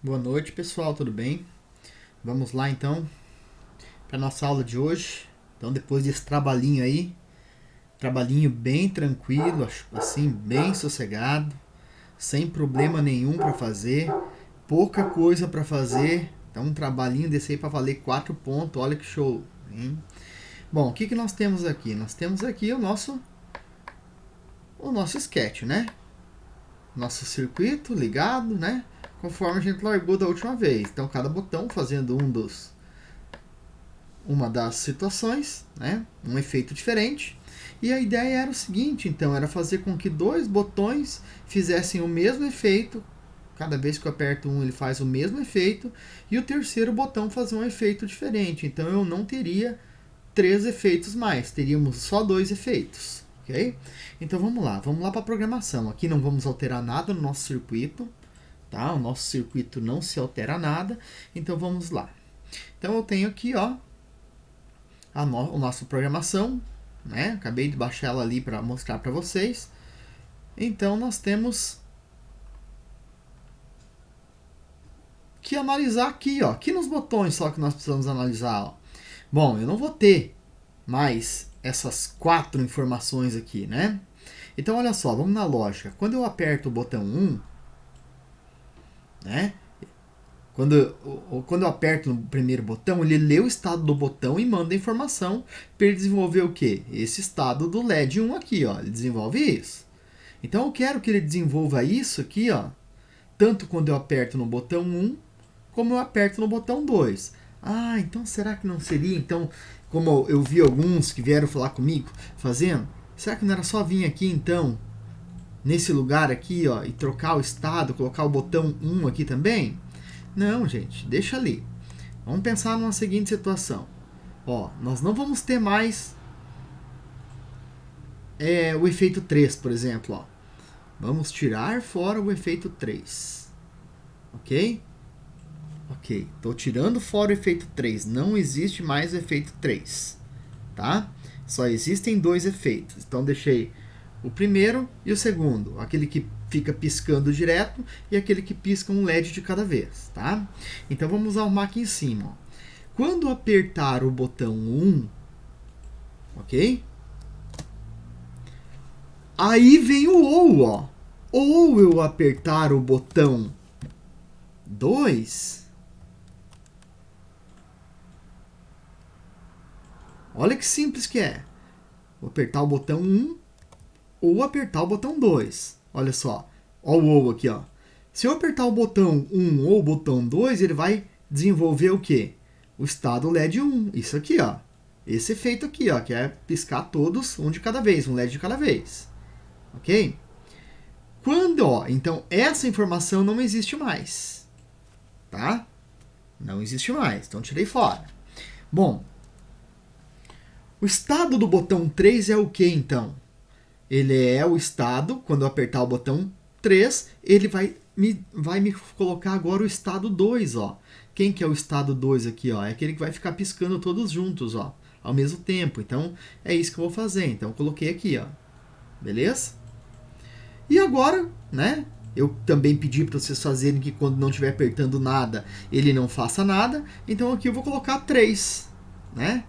Boa noite, pessoal, tudo bem? Vamos lá então para nossa aula de hoje. Então, depois desse trabalhinho aí, trabalhinho bem tranquilo, assim, bem sossegado, sem problema nenhum para fazer, pouca coisa para fazer. Então, um trabalhinho desse aí para valer 4 pontos, olha que show, hein? Bom, o que nós temos aqui? Nós temos aqui o nosso sketch, né? Nosso circuito ligado, né? Conforme a gente largou da última vez. Então, cada botão fazendo uma das situações, né? Um efeito diferente. E a ideia era o seguinte, então, era fazer com que dois botões fizessem o mesmo efeito. Cada vez que eu aperto um, ele faz o mesmo efeito. E o terceiro botão fazer um efeito diferente. Então, eu não teria 3 efeitos mais. Teríamos só 2 efeitos. Ok? Então, vamos lá para a programação. Aqui não vamos alterar nada no nosso circuito. Tá? O nosso circuito não se altera nada. Então, vamos lá. Então, eu tenho aqui, ó, a nossa programação, né? Acabei de baixar ela ali para mostrar para vocês. Então nós temos que analisar aqui, ó, aqui nos botões só que nós precisamos analisar, ó. Bom, eu não vou ter mais essas 4 informações aqui, né? Então olha só, vamos na lógica. Quando eu aperto o botão 1, né? Quando eu aperto no primeiro botão, ele lê o estado do botão e manda a informação para ele desenvolver o quê? Esse estado do LED 1 aqui, ó. Ele desenvolve isso. Então eu quero que ele desenvolva isso aqui, ó, tanto quando eu aperto no botão 1, como eu aperto no botão 2. Ah, então será que não seria, então, como eu vi alguns que vieram falar comigo fazendo, será que não era só vir aqui, então, nesse lugar aqui, ó, e trocar o estado, colocar o botão 1 aqui também? Não, gente, deixa ali. Vamos pensar numa seguinte situação. Ó, nós não vamos ter mais o efeito 3, por exemplo. Ó. Vamos tirar fora o efeito 3. Ok? Ok, estou tirando fora o efeito 3. Não existe mais o efeito 3. Tá? Só existem 2 efeitos. Então deixei o primeiro e o segundo. Aquele que fica piscando direto e aquele que pisca um LED de cada vez, tá? Então vamos arrumar aqui em cima. Ó. Quando apertar o botão 1, ok? Aí vem o ou, ó. Ou eu apertar o botão 2. Olha que simples que é. Vou apertar o botão 1 ou apertar o botão 2. Olha só. Olha o ou aqui, ó. Se eu apertar o botão 1 ou o botão 2, ele vai desenvolver o quê? O estado LED 1. Isso aqui, ó. Esse efeito aqui, ó, que é piscar todos, um de cada vez, um LED de cada vez. Ok? Quando, ó, então essa informação não existe mais. Tá? Não existe mais. Então tirei fora. Bom, o estado do botão 3 é o que, então? Ele é o estado, quando eu apertar o botão 3, ele vai me colocar agora o estado 2, ó. Quem que é o estado 2 aqui, ó? É aquele que vai ficar piscando todos juntos, ó, ao mesmo tempo. Então, é isso que eu vou fazer. Então, eu coloquei aqui, ó. Beleza? E agora, né? Eu também pedi para vocês fazerem que quando não estiver apertando nada, ele não faça nada. Então, aqui eu vou colocar 3, né?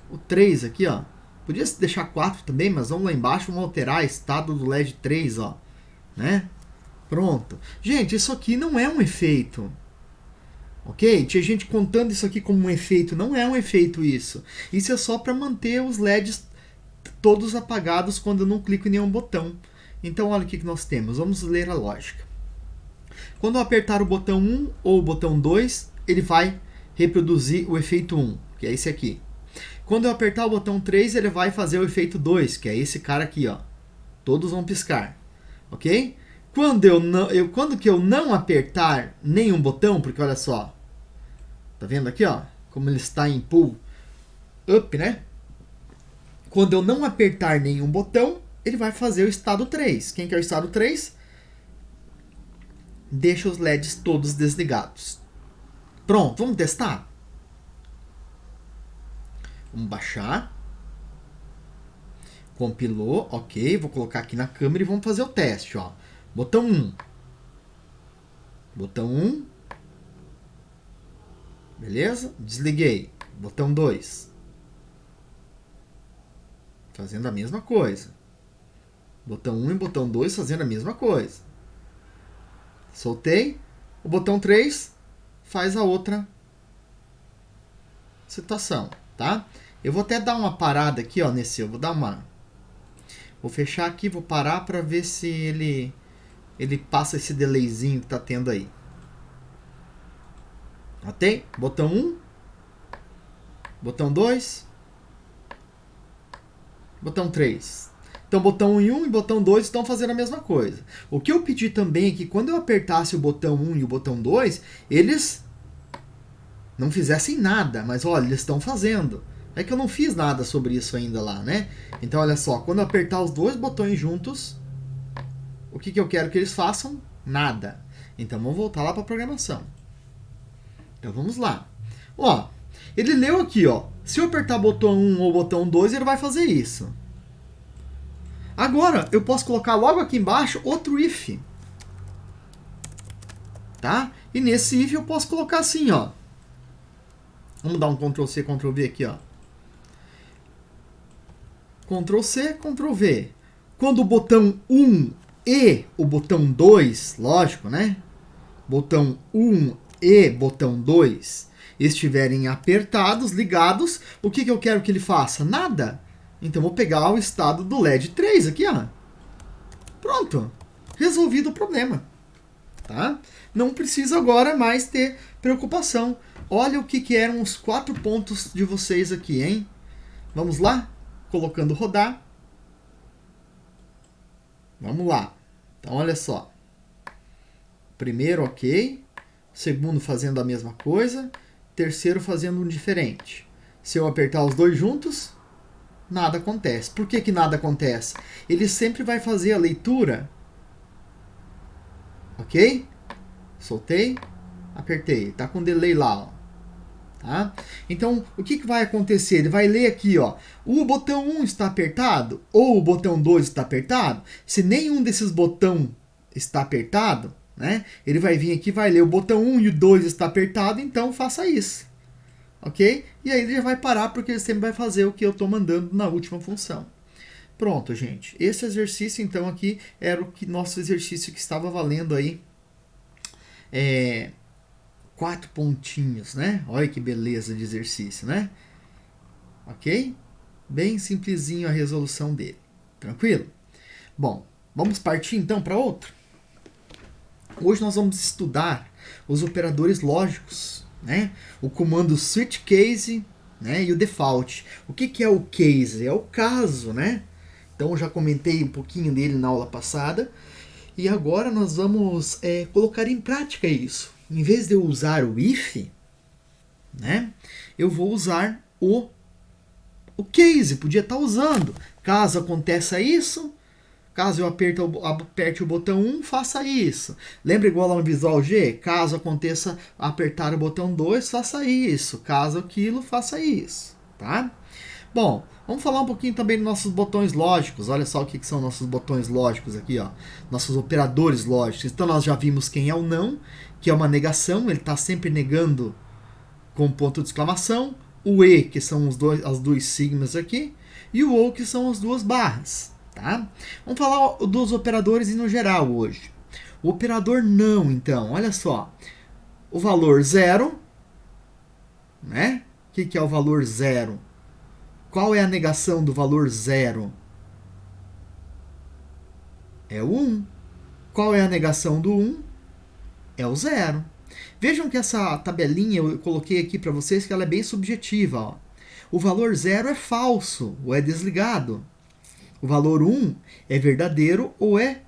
O 3 aqui, ó. Podia deixar 4 também, mas vamos lá embaixo, vamos alterar estado do LED 3, ó. Né? Pronto. Gente, isso aqui não é um efeito. Ok? Tinha gente contando isso aqui como um efeito. Não é um efeito isso. Isso é só para manter os LEDs todos apagados quando eu não clico em nenhum botão. Então, olha o que nós temos. Vamos ler a lógica. Quando eu apertar o botão 1 ou o botão 2, ele vai reproduzir o efeito 1, que é esse aqui. Quando eu apertar o botão 3, ele vai fazer o efeito 2, que é esse cara aqui, ó. Todos vão piscar, ok? Quando que eu não apertar nenhum botão, porque olha só, tá vendo aqui, ó, como ele está em pull up, né? Quando eu não apertar nenhum botão, ele vai fazer o estado 3. Quem que é o estado 3? Deixa os LEDs todos desligados. Pronto, vamos testar? Vamos baixar. Compilou, ok. Vou colocar aqui na câmera e vamos fazer o teste. Ó. Botão 1. Botão 1. Beleza? Desliguei. Botão 2. Fazendo a mesma coisa. Botão 1 e botão 2 fazendo a mesma coisa. Soltei. O botão 3 faz a outra situação, tá? Eu vou até dar uma parada aqui, ó, nesse. Eu vou dar uma... Vou fechar aqui, vou parar para ver se ele passa esse delayzinho que tá tendo aí. Ok? Botão 1. Botão 2. Botão 3. Então, botão 1 e botão 2 estão fazendo a mesma coisa. O que eu pedi também é que quando eu apertasse o botão 1 e o botão 2, eles não fizessem nada. Mas, olha, eles estão fazendo. É que eu não fiz nada sobre isso ainda lá, né? Então, olha só. Quando eu apertar os dois botões juntos, o que eu quero que eles façam? Nada. Então, vamos voltar lá para a programação. Então, vamos lá. Ó, ele leu aqui, ó. Se eu apertar o botão 1 ou o botão 2, ele vai fazer isso. Agora, eu posso colocar logo aqui embaixo outro if. Tá? E nesse if eu posso colocar assim, ó. Vamos dar um Ctrl+C, Ctrl+V aqui, ó. Ctrl+C, Ctrl+V. Quando o botão 1 e o botão 2, lógico, né? Botão 1 e botão 2 estiverem apertados, ligados, o que eu quero que ele faça? Nada. Então, vou pegar o estado do LED 3 aqui, ó. Pronto. Resolvido o problema. Tá? Não precisa agora mais ter preocupação. Olha o que eram os 4 pontos de vocês aqui, hein? Vamos lá? Colocando rodar. Vamos lá. Então, olha só. Primeiro, ok. Segundo, fazendo a mesma coisa. Terceiro, fazendo um diferente. Se eu apertar os dois juntos, nada acontece. Por que nada acontece? Ele sempre vai fazer a leitura. Ok? Soltei. Apertei. Tá com delay lá, ó. Tá? Então, o que vai acontecer? Ele vai ler aqui, ó. O botão 1 está apertado ou o botão 2 está apertado. Se nenhum desses botões está apertado, né? Ele vai vir aqui e vai ler o botão 1 e o 2 está apertado, então faça isso. Ok? E aí ele já vai parar porque ele sempre vai fazer o que eu estou mandando na última função. Pronto, gente. Esse exercício, então, aqui era o que nosso exercício que estava valendo aí. 4 pontinhos, né? Olha que beleza de exercício, né? Ok? Bem simplesinho a resolução dele. Tranquilo? Bom, vamos partir então para outro? Hoje nós vamos estudar os operadores lógicos, né? O comando switch case, né? E o default. O que é o case? É o caso, né? Então eu já comentei um pouquinho dele na aula passada. E agora nós vamos colocar em prática isso. Em vez de eu usar o if, né? Eu vou usar o case. Podia estar usando. Caso aconteça isso, caso eu aperte o botão 1, faça isso. Lembra igual lá no Visual G? Caso aconteça apertar o botão 2, faça isso. Caso aquilo, faça isso. Tá? Bom, vamos falar um pouquinho também dos nossos botões lógicos. Olha só o que são nossos botões lógicos aqui, ó. Nossos operadores lógicos. Então nós já vimos quem é o não, que é uma negação. Ele está sempre negando com ponto de exclamação. O E, que são as duas sigmas aqui. E o OU, que são as duas barras. Tá? Vamos falar dos operadores no geral hoje. O operador não, então, olha só. O valor 0, né? O que é o valor 0? Qual é a negação do valor 0? É o 1. Qual é a negação do 1? É o 0. Vejam que essa tabelinha eu coloquei aqui para vocês que ela é bem subjetiva. Ó. O valor 0 é falso ou é desligado. O valor 1 é verdadeiro ou é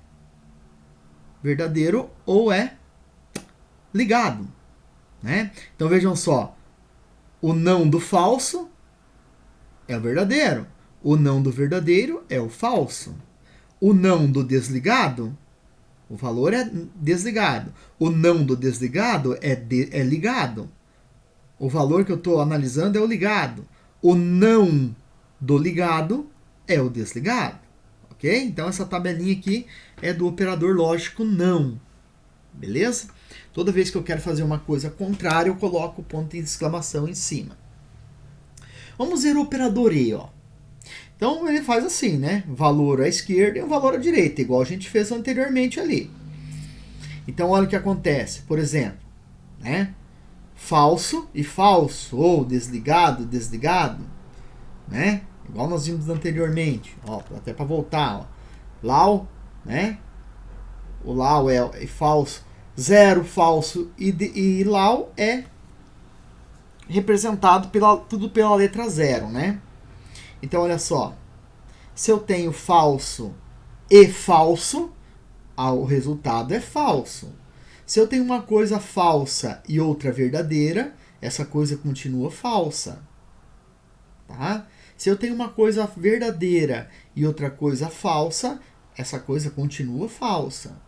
ligado. Né? Então vejam só. O não do falso é o verdadeiro. O não do verdadeiro é o falso. O não do desligado, o valor é desligado. O não do desligado é ligado. O valor que eu estou analisando é o ligado. O não do ligado é o desligado. Ok? Então essa tabelinha aqui é do operador lógico não. beleza? Toda vez que eu quero fazer uma coisa contrária, eu coloco o ponto de exclamação em cima. Vamos ver o operador E, ó. Então ele faz assim, né? Valor à esquerda e um valor à direita, igual a gente fez anteriormente ali. Então olha o que acontece. Por exemplo, né? Falso e falso, ou desligado, desligado, né? Igual nós vimos anteriormente. Ó, até para voltar, ó. Lau, né? O Lau é falso. Zero, falso e Lau é representado tudo pela letra zero, né? Então, olha só. Se eu tenho falso e falso, o resultado é falso. Se eu tenho uma coisa falsa e outra verdadeira, essa coisa continua falsa. Tá? Se eu tenho uma coisa verdadeira e outra coisa falsa, essa coisa continua falsa.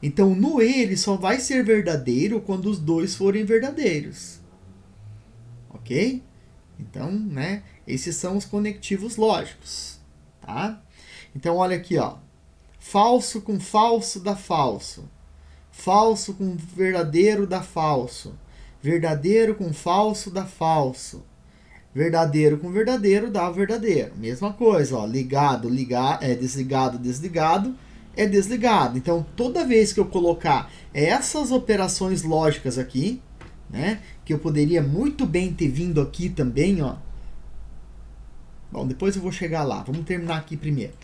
Então, no E, ele só vai ser verdadeiro quando os dois forem verdadeiros. Ok? Então, né, esses são os conectivos lógicos. Tá? Então, olha aqui, ó. Falso com falso dá falso. Falso com verdadeiro dá falso. Verdadeiro com falso dá falso. Verdadeiro com verdadeiro dá verdadeiro. Mesma coisa, ó. Ligado, desligado, desligado é desligado. Então, toda vez que eu colocar essas operações lógicas aqui, né, que eu poderia muito bem ter vindo aqui também, ó. Bom, depois eu vou chegar lá. Vamos terminar aqui primeiro.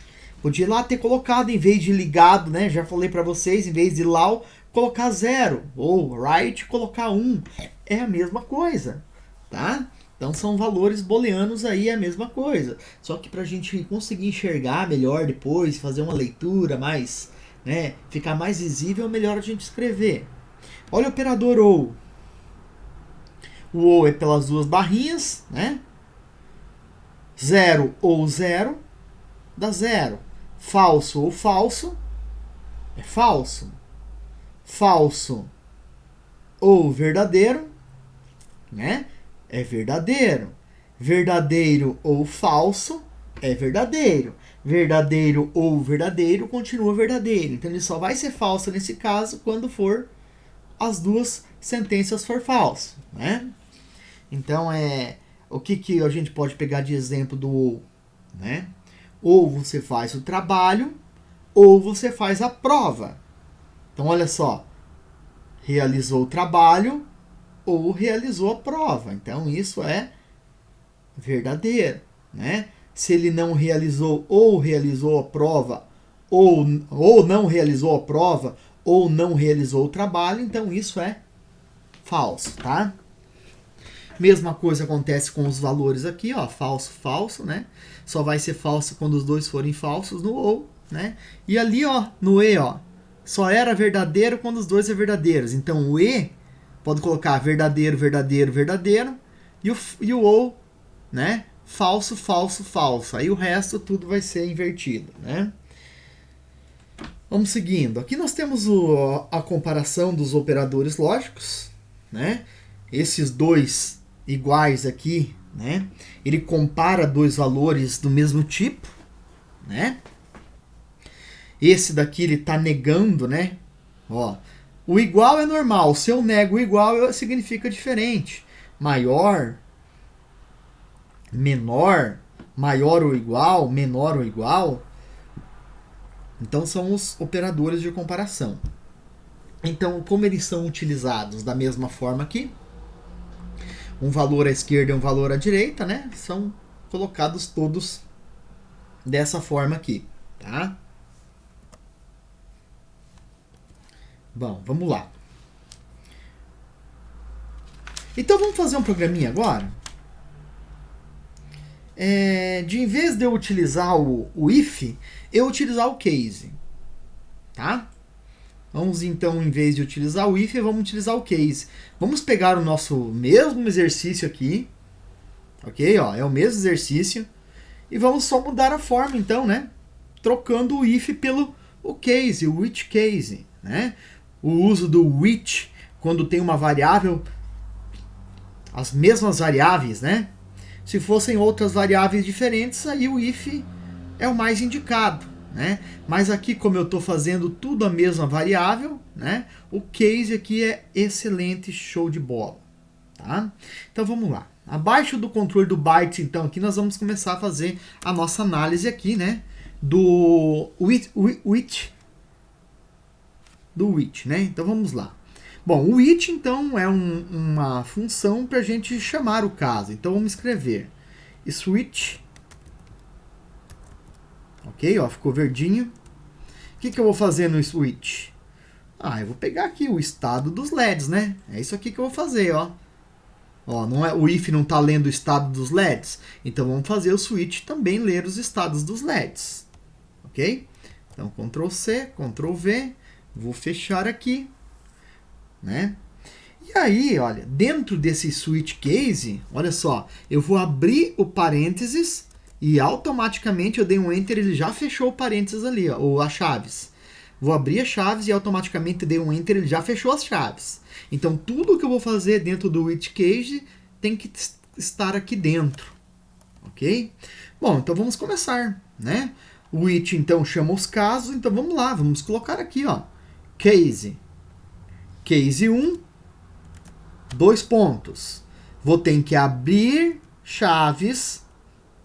Podia lá ter colocado, em vez de ligado, né? Já falei para vocês, em vez de lau, colocar 0. Ou right, colocar 1. É a mesma coisa, tá? Então são valores booleanos aí, é a mesma coisa. Só que para a gente conseguir enxergar melhor depois, fazer uma leitura mais, né? Ficar mais visível, é melhor a gente escrever. Olha o operador OU. O OU é pelas duas barrinhas, né? 0 ou 0 dá 0. Falso ou falso é falso. Falso ou verdadeiro, né? É verdadeiro. Verdadeiro ou falso é verdadeiro. Verdadeiro ou verdadeiro continua verdadeiro. Então ele só vai ser falso nesse caso quando for as duas sentenças for falso, né? Então o que a gente pode pegar de exemplo do ou, né? Ou você faz o trabalho, ou você faz a prova. Então, olha só. Realizou o trabalho, ou realizou a prova. Então, isso é verdadeiro, né? Se ele não realizou ou realizou a prova, ou não realizou a prova, ou não realizou o trabalho, então isso é falso, tá? Mesma coisa acontece com os valores aqui, ó, falso, falso, né? Só vai ser falso quando os dois forem falsos no ou, né? E ali, ó, no E, ó, só era verdadeiro quando os dois são verdadeiros. Então o E pode colocar verdadeiro, verdadeiro, verdadeiro e o ou, né? Falso, falso, falso. Aí o resto tudo vai ser invertido, né? Vamos seguindo. Aqui nós temos a comparação dos operadores lógicos, né? Esses dois iguais aqui, né? Ele compara dois valores do mesmo tipo, né? Esse daqui ele está negando, né? Ó, o igual é normal. Se eu nego o igual, significa diferente. Maior, menor, maior ou igual, menor ou igual. Então são os operadores de comparação. Então, como eles são utilizados da mesma forma aqui, um valor à esquerda e um valor à direita, né? São colocados todos dessa forma aqui, tá? Bom, vamos lá. Então vamos fazer um programinha agora. Em vez de eu utilizar o if, eu utilizar o case, tá? Vamos então, em vez de utilizar o if, vamos utilizar o case. Vamos pegar o nosso mesmo exercício aqui, ok? Ó, é o mesmo exercício. E vamos só mudar a forma, então, né? Trocando o if pelo o case, o which case, né? O uso do which, quando tem uma variável, as mesmas variáveis, né? Se fossem outras variáveis diferentes, aí o if é o mais indicado, né? Mas aqui, como eu estou fazendo tudo a mesma variável, né? O case aqui é excelente, show de bola, tá? Então vamos lá. Abaixo do controle do bytes, então, aqui nós vamos começar a fazer a nossa análise aqui, né? Do which, né? Então vamos lá. Bom, o which, então, é uma função para a gente chamar o caso. Então vamos escrever switch. Ok, ó, ficou verdinho. O que eu vou fazer no switch? Eu vou pegar aqui o estado dos LEDs, né? É isso aqui que eu vou fazer, ó. Ó, não é, o if não está lendo o estado dos LEDs. Então vamos fazer o switch também ler os estados dos LEDs. Ok? Então Ctrl C, Ctrl V. Vou fechar aqui, né? E aí, olha, dentro desse switch case, olha só, eu vou abrir o parênteses e automaticamente eu dei um enter, ele já fechou o parênteses ali, ó, ou as chaves. Vou abrir as chaves e automaticamente dei um enter, ele já fechou as chaves. Então tudo que eu vou fazer dentro do switch case tem que estar aqui dentro, ok? Bom, então vamos começar, né? O which então chama os casos, então vamos lá, vamos colocar aqui, ó. Case 1, 2 pontos. Vou ter que abrir chaves,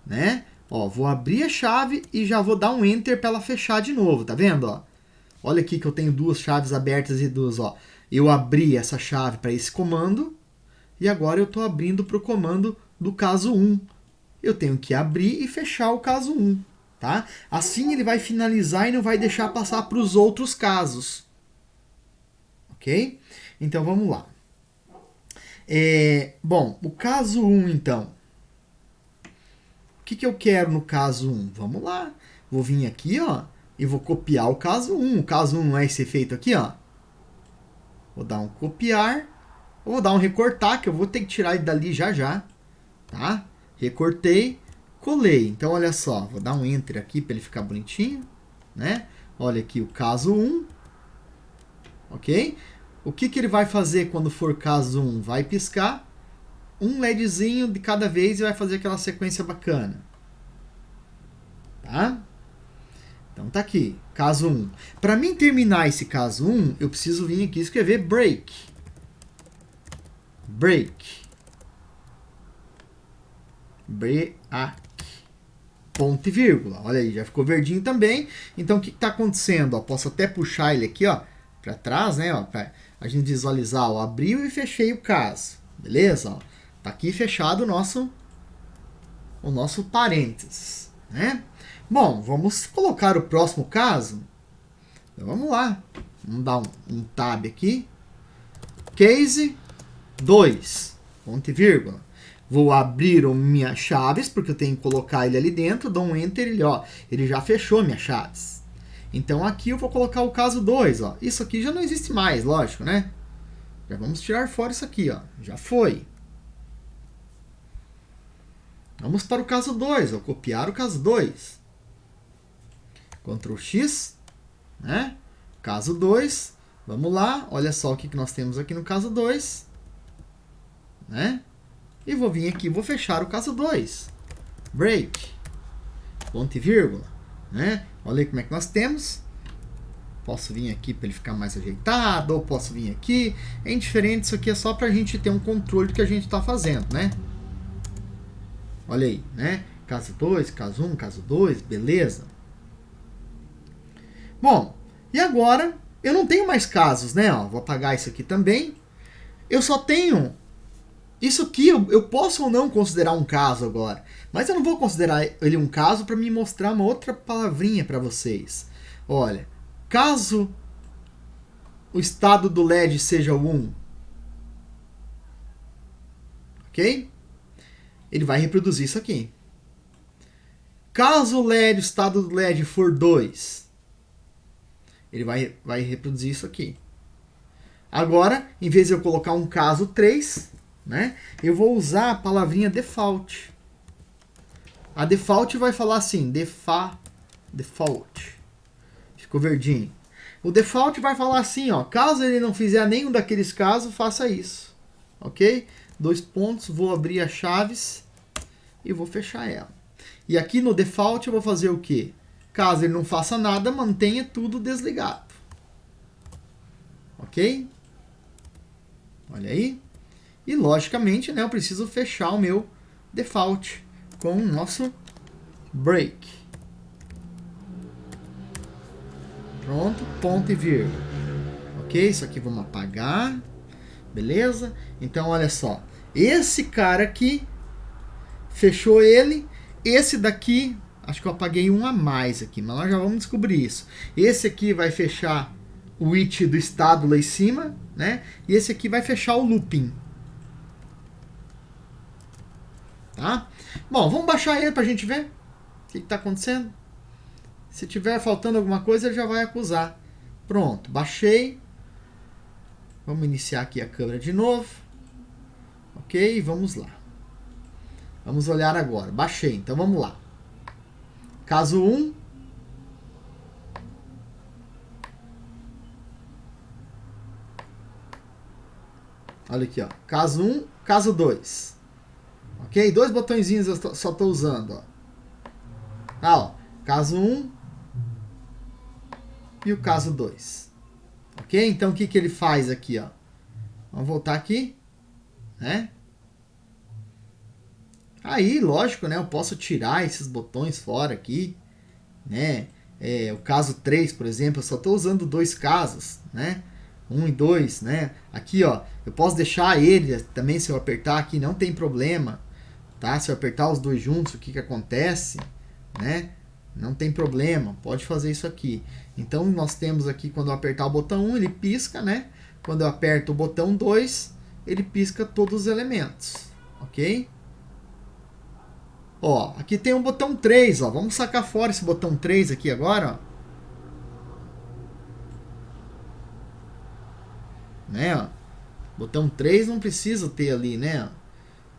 né? Ó, vou abrir a chave e já vou dar um enter para ela fechar de novo, tá vendo, ó? Olha aqui que eu tenho duas chaves abertas e duas, ó. Eu abri essa chave para esse comando e agora eu estou abrindo para o comando do caso 1. Eu tenho que abrir e fechar o caso 1, tá? Assim ele vai finalizar e não vai deixar passar para os outros casos. Ok? Então vamos lá. Bom, o caso 1 então. O que eu quero no caso 1? Vamos lá. Vou vir aqui, ó, e vou copiar o caso 1. O caso 1 não é esse efeito aqui, ó. Vou dar um copiar. Vou dar um recortar, que eu vou ter que tirar ele dali já já. Tá? Recortei, colei. Então olha só, vou dar um enter aqui para ele ficar bonitinho, né? Olha aqui o caso 1. Ok? O que ele vai fazer quando for caso 1? Vai piscar um LEDzinho de cada vez e vai fazer aquela sequência bacana. Tá? Então tá aqui, caso 1. Para mim terminar esse caso 1, eu preciso vir aqui e escrever break. Ponto e vírgula. Olha aí, já ficou verdinho também. Então o que está acontecendo? Ó, posso até puxar ele aqui, ó, para trás, né? Ó, para a gente visualizar. Ó, abriu e fechei o caso. Beleza? Ó, tá aqui fechado o nosso parênteses, né? Bom, vamos colocar o próximo caso. Então, vamos lá. Vamos dar um tab aqui. Case 2. Ponto e vírgula. Vou abrir minhas chaves, porque eu tenho que colocar ele ali dentro. Dou um enter, ele já fechou minhas chaves. Então aqui eu vou colocar o caso 2. Ó. Isso aqui já não existe mais, lógico, né? Já vamos tirar fora isso aqui. Ó. Já foi. Vamos para o caso 2. Vou copiar o caso 2. Ctrl X. Né? Caso 2. Vamos lá. Olha só o que nós temos aqui no caso 2. Né? E vou vir aqui, vou fechar o caso 2. Break. Ponto e vírgula. Né? Olha aí como é que nós temos. Posso vir aqui para ele ficar mais ajeitado, ou posso vir aqui. É indiferente, isso aqui é só para a gente ter um controle do que a gente está fazendo, né? Olha aí, né? Caso 2, caso 1, caso 2, beleza. Bom, e agora eu não tenho mais casos, né? Ó, vou apagar isso aqui também. Eu só tenho... Isso aqui eu posso ou não considerar um caso agora, mas eu não vou considerar ele um caso para me mostrar uma outra palavrinha para vocês. Olha, caso o estado do LED seja o 1, ok? Ele vai reproduzir isso aqui. Caso o estado do LED for 2, ele vai reproduzir isso aqui. Agora, em vez de eu colocar um caso 3... né? Eu vou usar a palavrinha default. A default vai falar assim, default. Ficou verdinho. O default vai falar assim, ó, caso ele não fizer nenhum daqueles casos, faça isso. Ok? 2 pontos, vou abrir as chaves e vou fechar ela. E aqui no default eu vou fazer o quê? Caso ele não faça nada, mantenha tudo desligado. Ok? Olha aí. E logicamente, né, eu preciso fechar o meu default com o nosso break. Pronto, ponto e vírgula. Ok? Isso aqui vamos apagar. Beleza? Então, olha só. Esse cara aqui, fechou ele. Esse daqui, acho que eu apaguei um a mais aqui, mas nós já vamos descobrir isso. Esse aqui vai fechar o it do estado lá em cima, né? E esse aqui vai fechar o looping. Tá? Bom, vamos baixar ele pra gente ver o que está acontecendo. Se tiver faltando alguma coisa, ele já vai acusar. Pronto, baixei. Vamos iniciar aqui a câmera de novo. Ok, vamos lá. Vamos olhar agora. Baixei, então vamos lá. Caso 1. Olha aqui, ó. Caso 1, caso 2. Ok? 2 botõezinhos eu só estou usando, ó. Tá, ó. Caso 1 e o caso 2. Ok? Então o que ele faz aqui, ó? Vamos voltar aqui, né? Aí, lógico, né? Eu posso tirar esses botões fora aqui, né? O caso 3, por exemplo, eu só estou usando 2 casos, né? 1 e 2, né? Aqui, ó, eu posso deixar ele também, se eu apertar aqui, não tem problema, tá? Se eu apertar os dois juntos, o que acontece, né? Não tem problema, pode fazer isso aqui. Então, nós temos aqui, quando eu apertar o botão 1, ele pisca, né? Quando eu aperto o botão 2, ele pisca todos os elementos, ok? Ó, aqui tem o botão 3, ó. Vamos sacar fora esse botão 3 aqui agora, ó. Né, ó. Botão 3 não precisa ter ali, né?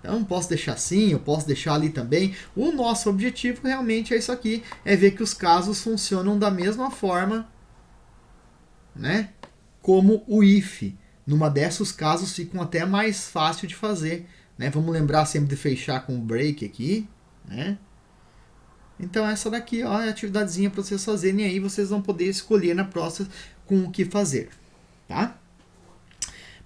Então, posso deixar assim, eu posso deixar ali também. O nosso objetivo realmente é isso aqui, é ver que os casos funcionam da mesma forma, né? Como o if. Numa dessas, os casos ficam até mais fácil de fazer, né? Vamos lembrar sempre de fechar com o break aqui, né? Então essa daqui, ó, é a atividadezinha para vocês fazerem, e aí vocês vão poder escolher na próxima com o que fazer, tá?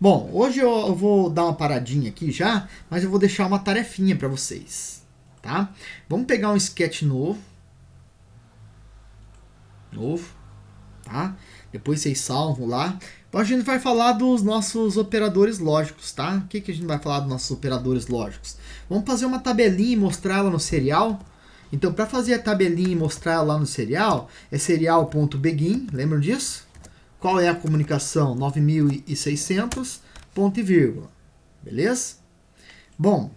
Bom, hoje eu vou dar uma paradinha aqui já, mas eu vou deixar uma tarefinha para vocês, tá? Vamos pegar um sketch novo, tá? Depois vocês salvam lá. A gente vai falar dos nossos operadores lógicos, tá? O que a gente vai falar dos nossos operadores lógicos? Vamos fazer uma tabelinha e mostrar ela no serial. Então, para fazer a tabelinha e mostrar ela lá no serial, é serial.begin, lembram disso? Qual é a comunicação? 9600, ponto e vírgula. Beleza? Bom,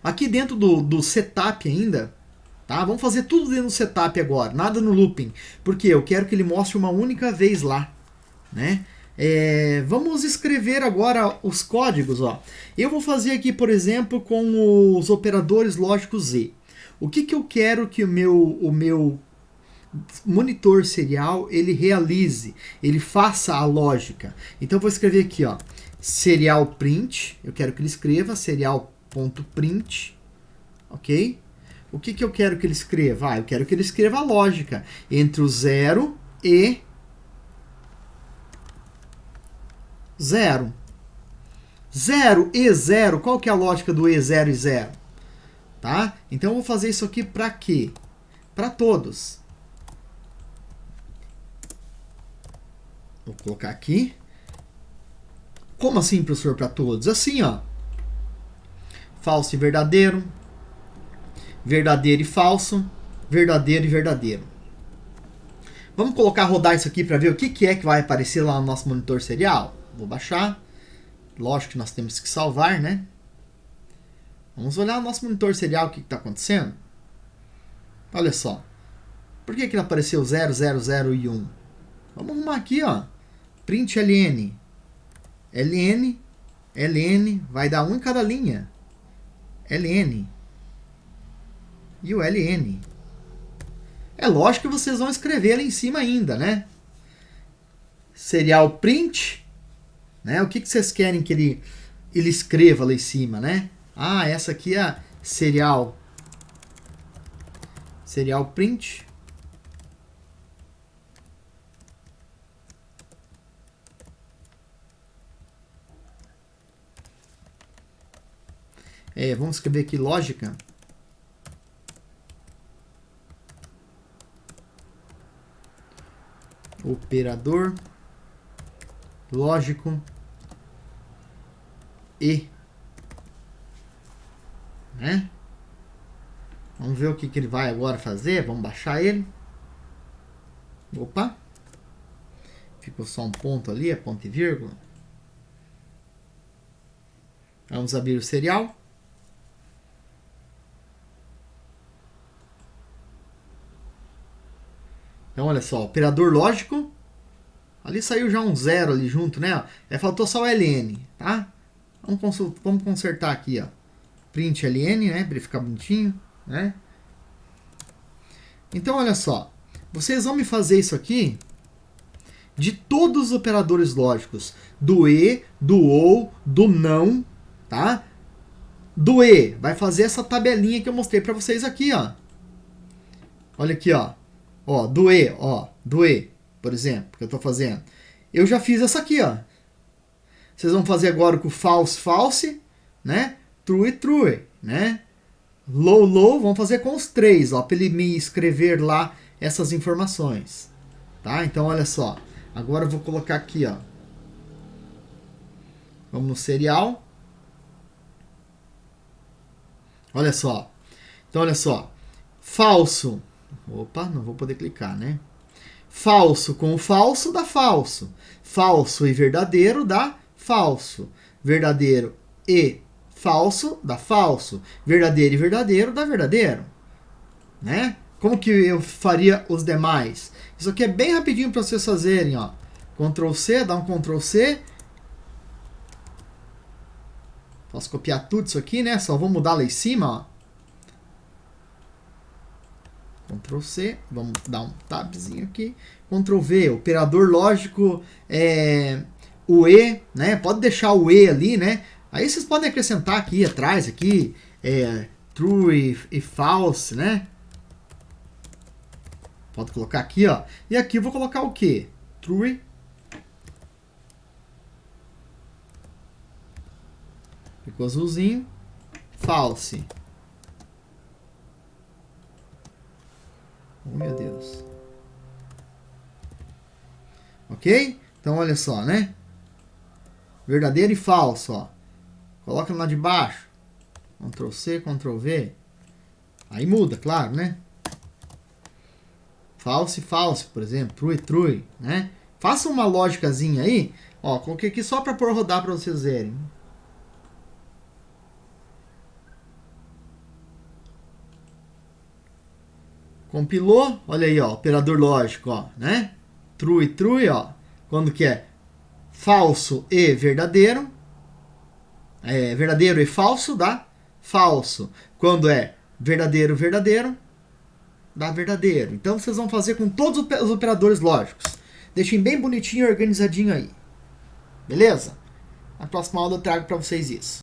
aqui dentro do setup ainda, tá? Vamos fazer tudo dentro do setup agora, nada no looping, porque eu quero que ele mostre uma única vez lá, né? Vamos escrever agora os códigos, ó. Eu vou fazer aqui, por exemplo, com os operadores lógicos Z. O que eu quero que o meu monitor serial ele realize, ele faça a lógica. Então eu vou escrever aqui, ó, serial print, eu quero que ele escreva serial.print, ok? O que eu quero que ele escreva? Eu quero que ele escreva a lógica entre o 0 e 0. 0 e 0, qual que é a lógica do E0 e 0? Tá? Então eu vou fazer isso aqui para quê? Para todos. Vou colocar aqui. Como assim, professor, para todos? Assim, ó. Falso e verdadeiro. Verdadeiro e falso. Verdadeiro e verdadeiro. Vamos colocar rodar isso aqui para ver o que é que vai aparecer lá no nosso monitor serial. Vou baixar. Lógico que nós temos que salvar, né? Vamos olhar o nosso monitor serial, o que está acontecendo. Olha só. Por que ele apareceu 0, 0, 0 e 1? Vamos arrumar aqui, ó. Print ln. ln, ln, vai dar 1 em cada linha. ln. E o ln. É lógico que vocês vão escrever ali em cima ainda, né? Serial print, né? O que vocês querem que ele escreva lá em cima, né? Ah, essa aqui é a serial print, Vamos escrever aqui lógica. Operador lógico e, né? Vamos ver o que ele vai agora fazer. Vamos baixar ele. Opa. Ficou só um ponto ali, ponto e vírgula. Vamos abrir o serial. Então, olha só, operador lógico. Ali saiu já um 0 ali junto, né? Faltou só o ln, tá? Vamos consertar aqui, ó. Print ln, né? Para ele ficar bonitinho, né? Então, olha só. Vocês vão me fazer isso aqui de todos os operadores lógicos. Do e, do ou, do não, tá? Do e, vai fazer essa tabelinha que eu mostrei para vocês aqui, ó. Olha aqui, ó. Ó, do e, por exemplo, que eu tô fazendo. Eu já fiz essa aqui, ó. Vocês vão fazer agora com false, false, né? True, true, né? Low, low, vamos fazer com os 3, ó, para ele me escrever lá essas informações, tá? Então, olha só. Agora eu vou colocar aqui, ó. Vamos no serial. Olha só. Então, olha só. Falso. Opa, não vou poder clicar, né? Falso com o falso dá falso. Falso e verdadeiro dá falso. Verdadeiro e falso dá falso. Verdadeiro e verdadeiro dá verdadeiro. Né? Como que eu faria os demais? Isso aqui é bem rapidinho para vocês fazerem, ó. Ctrl C, dá um Ctrl C. Posso copiar tudo isso aqui, né? Só vou mudar lá em cima, ó. Ctrl C, vamos dar um tabzinho aqui. Ctrl V, operador lógico, o E, né? Pode deixar o E ali, né? Aí vocês podem acrescentar aqui atrás, aqui, true e false, né? Pode colocar aqui, ó. E aqui eu vou colocar o quê? True. Ficou azulzinho. False. Oh, meu Deus. Ok? Então, olha só, né? Verdadeiro e falso, ó. Coloca lá de baixo. Ctrl C, Ctrl V. Aí muda, claro, né? False e falso, por exemplo. True e true, né? Faça uma lógicazinha aí. Ó, coloquei aqui só para pôr rodar para vocês verem. Compilou, olha aí, ó, operador lógico, ó, né? True e true, ó. Quando que é falso e verdadeiro, verdadeiro e falso dá falso. Quando é verdadeiro, verdadeiro, dá verdadeiro. Então vocês vão fazer com todos os operadores lógicos. Deixem bem bonitinho e organizadinho aí. Beleza? Na próxima aula eu trago para vocês isso.